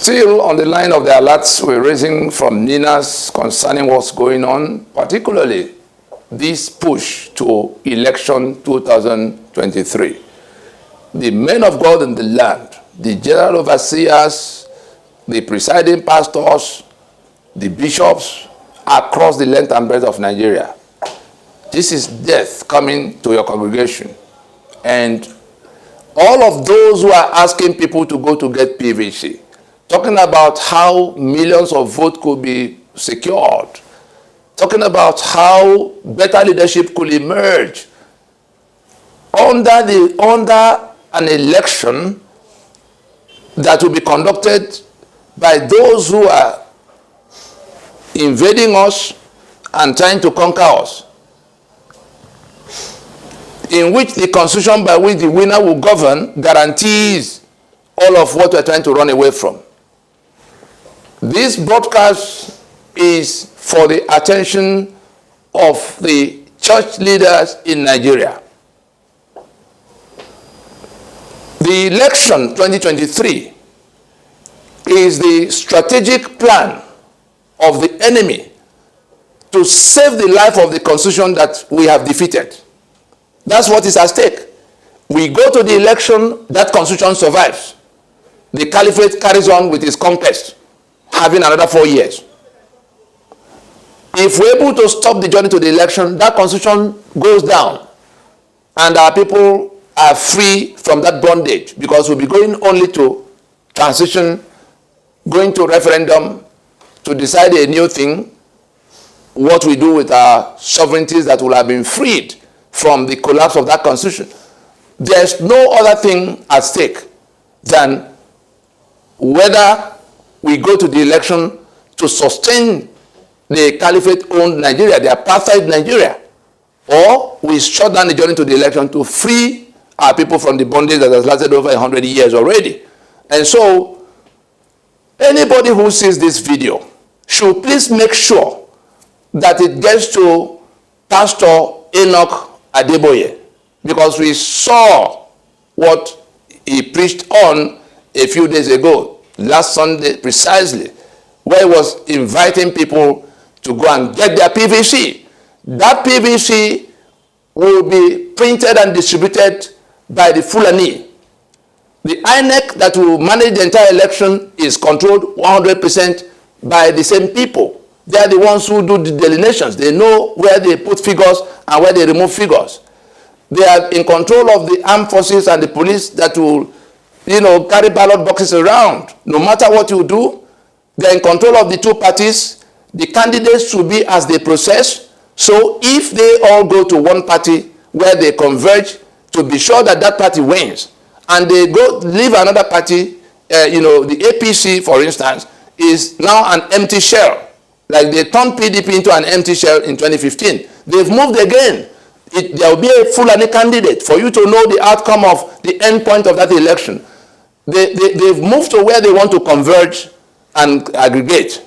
Still on the line of the alerts we're raising from Ninas concerning what's going on, particularly this push to election 2023. The men of God in the land, the general overseers, the presiding pastors, the bishops across the length and breadth of Nigeria. This is death coming to your congregation. And all of those who are asking people to go to get PVC, talking about how millions of votes could be secured, talking about how better leadership could emerge under an election that will be conducted by those who are invading us and trying to conquer us, in which the constitution by which the winner will govern guarantees all of what we're trying to run away from. This broadcast is for the attention of the church leaders in Nigeria. The election 2023 is the strategic plan of the enemy to save the life of the constitution that we have defeated. That's what is at stake. We go to the election, that constitution survives. The caliphate carries on with its conquest, having another 4 years. If we're able to stop the journey to the election, that constitution goes down and our people are free from that bondage, because we'll be going only to transition, going to referendum to decide a new thing, what we do with our sovereignties that will have been freed from the collapse of that constitution. There's no other thing at stake than whether we go to the election to sustain the caliphate-owned Nigeria, the apartheid Nigeria, or we shut down the journey to the election to free our people from the bondage that has lasted over 100 years already. And so, anybody who sees this video should please make sure that it gets to Pastor Enoch Adeboye, because we saw what he preached on a few days ago, last Sunday precisely, where he was inviting people to go and get their PVC. That PVC will be printed and distributed by the Fulani. The INEC that will manage the entire election is controlled 100% by the same people. They are the ones who do the delineations. They know where they put figures and where they remove figures. They are in control of the armed forces and the police that will, carry ballot boxes around. No matter what you do, they are in control of the two parties. The candidates should be as they process. So if they all go to one party where they converge, to be sure that that party wins, and they go leave another party, the APC, for instance, is now an empty shell. Like they turned PDP into an empty shell in 2015. They've moved again. There will be a Fulani candidate for you to know the outcome of the end point of that election. They've moved to where they want to converge and aggregate.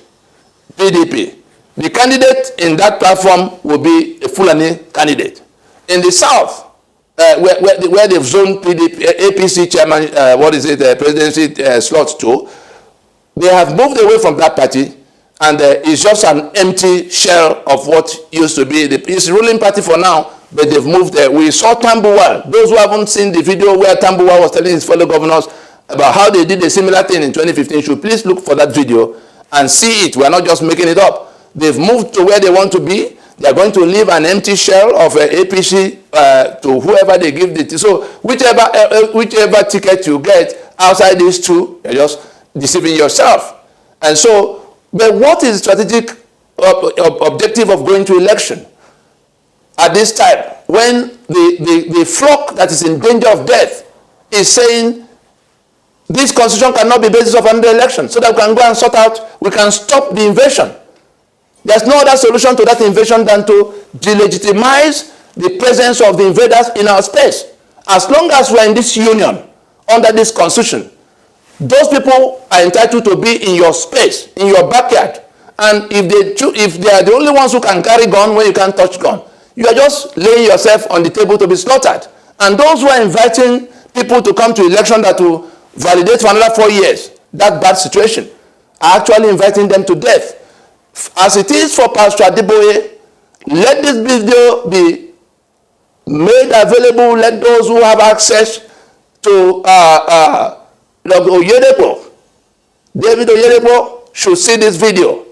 PDP. The candidate in that platform will be a Fulani candidate. In the South, where they've zoned PDP, APC chairman, presidency slots to, they have moved away from that party, and it's just an empty shell of what used to be the ruling party for now, but they've moved there. We saw Tambuwal. Those who haven't seen the video where Tambuwal was telling his fellow governors about how they did a similar thing in 2015 should please look for that video and see it. We're not just making it up. They've moved to where they want to be. They're going to leave an empty shell of APC to whoever they give it. So whichever ticket you get outside these two, you're just deceiving yourself. And so, but what is the strategic objective of going to election at this time, when the flock that is in danger of death is saying this constitution cannot be basis of another election, so that we can go and sort out, we can stop the invasion. There's no other solution to that invasion than to delegitimize the presence of the invaders in our space. As long as we're in this union, under this constitution, those people are entitled to be in your space, in your backyard. And if they are the only ones who can carry gun when you can't touch gun, you are just laying yourself on the table to be slaughtered. And those who are inviting people to come to election that will validate for another 4 years, that bad situation, are actually inviting them to death. As it is for Pastor Adeboye, let this video be made available. Let those who have access to Oyedepo, David Oyedepo, should see this video.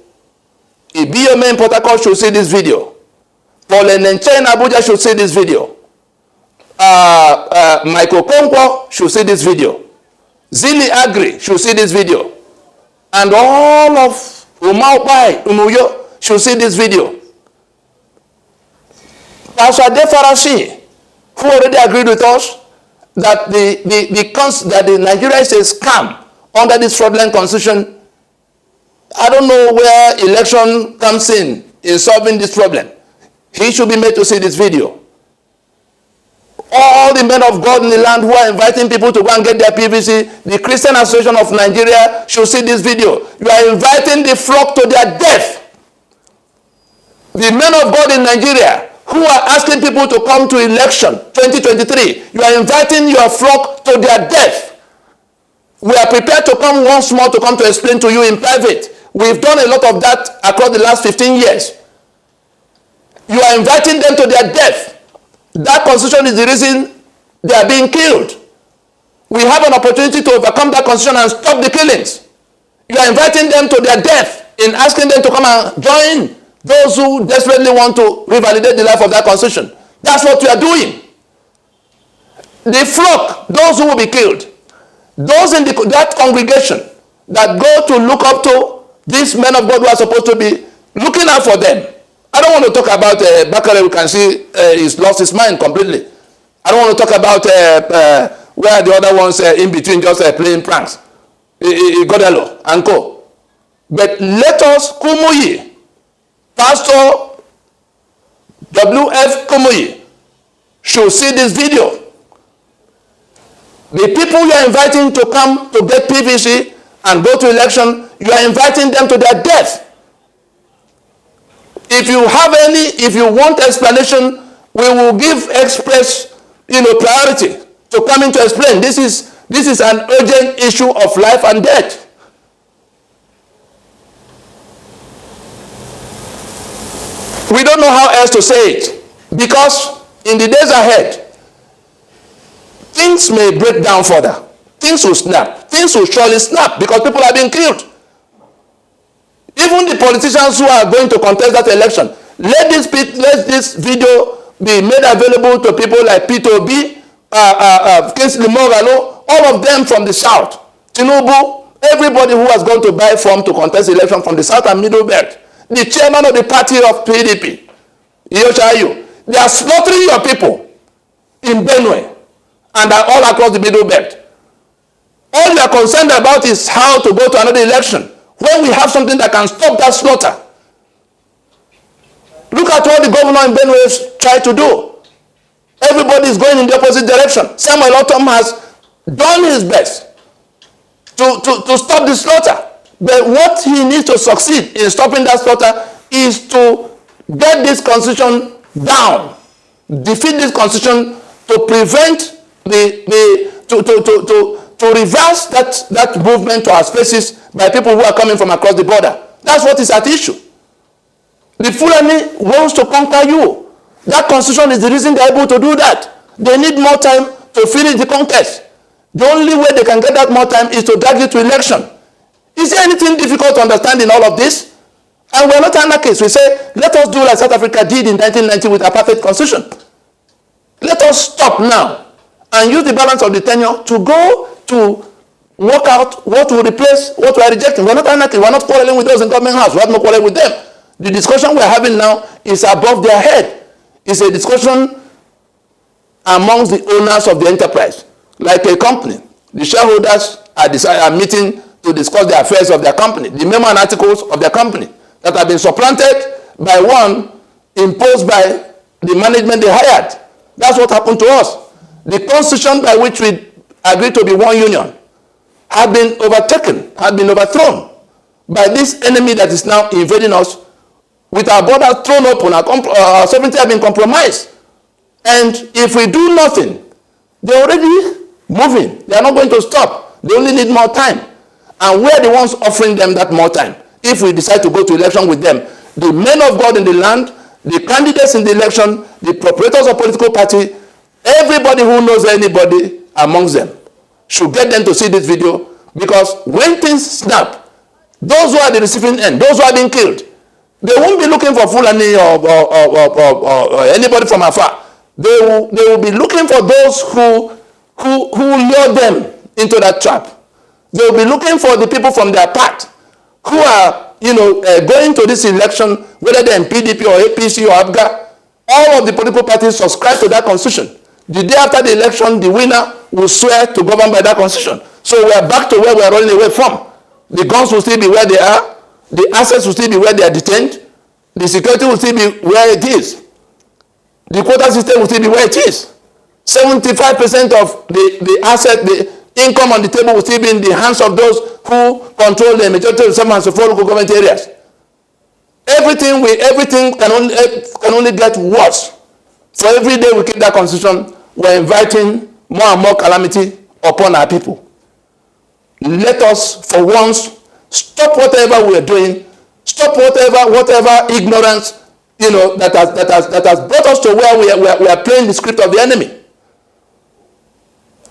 Ibiome in Port Harcourt should see this video. Paul Enenche in Abuja should see this video. Michael Konkwo should see this video. Zili Agri should see this video. And all of Umaupai, Umuyo should see this video. Pastor Adefarashi, who already agreed with us that the Nigeria is a scam under this fraudulent constitution. I don't know where election comes in solving this problem. He should be made to see this video. All the men of God in the land who are inviting people to go and get their PVC, the Christian Association of Nigeria should see this video. You are inviting the flock to their death. The men of God in Nigeria who are asking people to come to election 2023, you are inviting your flock to their death. We are prepared to come once more to come to explain to you in private. We've done a lot of that across the last 15 years. You are inviting them to their death. That constitution is the reason they are being killed. We have an opportunity to overcome that constitution and stop the killings. You are inviting them to their death in asking them to come and join those who desperately want to revalidate the life of that constitution. That's what you are doing. The flock, those who will be killed, those in that congregation that go to look up to these men of God who are supposed to be looking out for them. I don't want to talk about Bakare. We can see he's lost his mind completely. I don't want to talk about where the other ones in between just playing pranks. Godelo and co. But let us, Kumuyi, Pastor W.F. Kumuyi, should see this video. The people you are inviting to come to get PVC and go to election, you are inviting them to their death. If you want explanation, we will give express, priority to come in to explain. This is an urgent issue of life and death. We don't know how else to say it, because in the days ahead, things may break down further. Things will snap. Things will surely snap because people are being killed. Even the politicians who are going to contest that election, let this video be made available to people like Peter Obi, Kingsley Moghalu, all of them from the south, Tinubu, everybody who has gone to buy form to contest election from the south and middle belt, the chairman of the party of PDP, Yoshayu, they are slaughtering your people in Benue and all across the middle belt. All you are concerned about is how to go to another election when we have something that can stop that slaughter. Look at what the governor in Benue tried to do. Everybody is going in the opposite direction. Samuel Otom has done his best to stop the slaughter. But what he needs to succeed in stopping that slaughter is to get this constitution down, defeat this constitution to prevent to reverse that movement to our spaces by people who are coming from across the border. That's what is at issue. The Fulani wants to conquer you. That constitution is the reason they're able to do that. They need more time to finish the conquest. The only way they can get that more time is to drag you to election. Is there anything difficult to understand in all of this? And we're not anarchists. We say, let us do like South Africa did in 1990 with a perfect constitution. Let us stop now and use the balance of the tenure to go to work out what will replace what we are rejecting. We're not anarchists. We're not quarreling with those in government house. We have no quarrel with them. The discussion we're having now is above their head. It's a discussion amongst the owners of the enterprise. Like a company, the shareholders are meeting to discuss the affairs of their company, the memo and articles of their company that have been supplanted by one imposed by the management they hired. That's what happened to us. The constitution by which we agreed to be one union had been overtaken, had been overthrown by this enemy that is now invading us with our borders thrown open, our sovereignty has been compromised. And if we do nothing, they're already moving. They are not going to stop. They only need more time. and we are the ones offering them that more time. If we decide to go to election with them, the men of God in the land, the candidates in the election, the proprietors of political party, everybody who knows anybody amongst them should get them to see this video, because when things snap, those who are the receiving end, those who are being killed, they won't be looking for Fulani or anybody from afar. They will be looking for those who lure them into that trap. They will be looking for the people from their part who are, going to this election, whether they're in PDP or APC or ABGA. All of the political parties subscribe to that constitution. The day after the election, the winner will swear to govern by that constitution. So we are back to where we are running away from. The guns will still be where they are. The assets will still be where they are detained. The security will still be where it is. The quota system will still be where it is. 75% of the asset, the income on the table will still be in the hands of those who control the majority of the 704 local government areas. Everything can only get worse. So every day we keep that constitution, we're inviting more and more calamity upon our people. Let us, for once, stop whatever we are doing. Stop whatever ignorance, that has brought us to where we are playing the script of the enemy.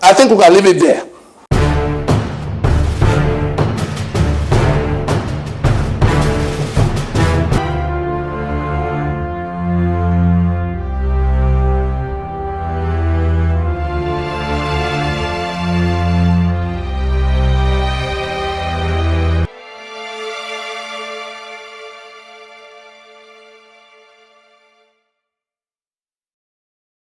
I think we can leave it there.